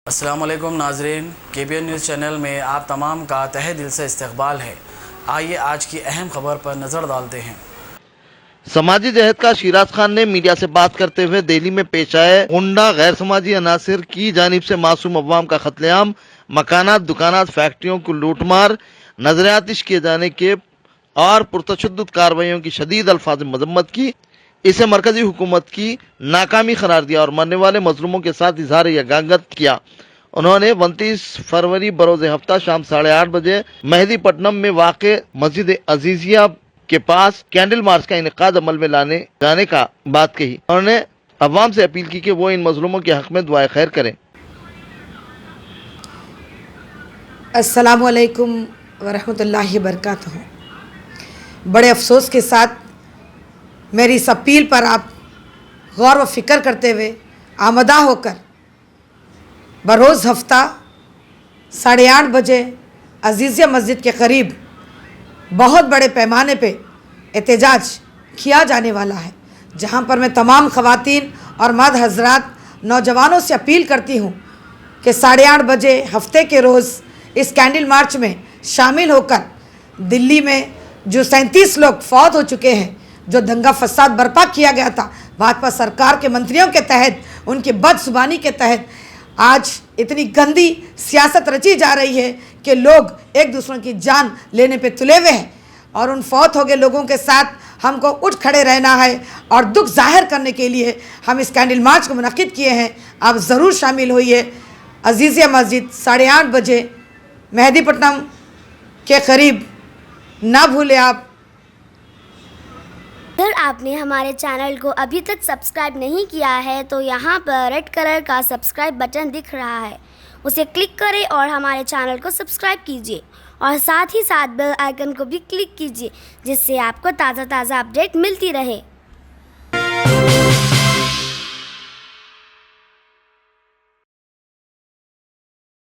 अस्सलाम वालेकुम नाजरीन, KBN न्यूज़ चैनल में आप तमाम का तहे दिल से इस्तकबाल है। आइए आज की अहम खबर पर नज़र डालते हैं। समाजी जहद का शिराज खान ने मीडिया से बात करते हुए दिल्ली में पेश आए गुंडा गैर समाजी अनासिर की जानिब से मासूम अवाम का कत्लेआम, मकानात, दुकानात, फैक्ट्रियों को लूटमार, नजरियातिश किए जाने के और पुरतशद्दुद कार्रवाइयों की शदीद अल्फाज में मजम्मत की। इसे मरकजी हुकूमत की नाकामी करार दिया और मरने वाले मजलूमों के साथ इजहार यगांगत किया। उन्होंने 29 फरवरी बरोज हफ्ता शाम 8:30 बजे मेहदीपट्टनम में वाक़ मस्जिद अजीजिया के पास कैंडल मार्च का इनेकाद अमल में लाने जाने का बात कही। उन्होंने अवाम से अपील की कि वो इन मजलूमों के हक में दुआए खैर करें। अस्सलामु अलैकुम वरहमतुल्लाहि वबरकातुहू। बड़े अफसोस के साथ मेरी इस अपील पर आप गौर व फिक्र करते हुए आमदा होकर बरोज़ हफ्ता 8:30 बजे अजीज़िया मस्जिद के करीब बहुत बड़े पैमाने पे एहतजाज किया जाने वाला है, जहां पर मैं तमाम ख़वातीन और मर्द हजरात नौजवानों से अपील करती हूं कि 8:30 बजे हफ्ते के रोज़ इस कैंडल मार्च में शामिल होकर दिल्ली में जो 37 लोग फौत हो चुके हैं, जो दंगा फसाद बर्पा किया गया था भाजपा सरकार के मंत्रियों के तहत, उनकी बदजुबानी के तहत आज इतनी गंदी सियासत रची जा रही है कि लोग एक दूसरों की जान लेने पे तुले हुए हैं। और उन फौत हो गए लोगों के साथ हमको उठ खड़े रहना है और दुख जाहिर करने के लिए हम इस कैंडल मार्च को मुनक्किद किए हैं। आप ज़रूर शामिल होइए। अजीज़िया मस्जिद 8:30 बजे मेहदीपट्टनम के करीब, ना भूलें आप। अगर आपने हमारे चैनल को अभी तक सब्सक्राइब नहीं किया है तो यहाँ पर रेड कलर का सब्सक्राइब बटन दिख रहा है, उसे क्लिक करें और हमारे चैनल को सब्सक्राइब कीजिए और साथ ही साथ बेल आइकन को भी क्लिक कीजिए, जिससे आपको ताज़ा अपडेट मिलती रहे।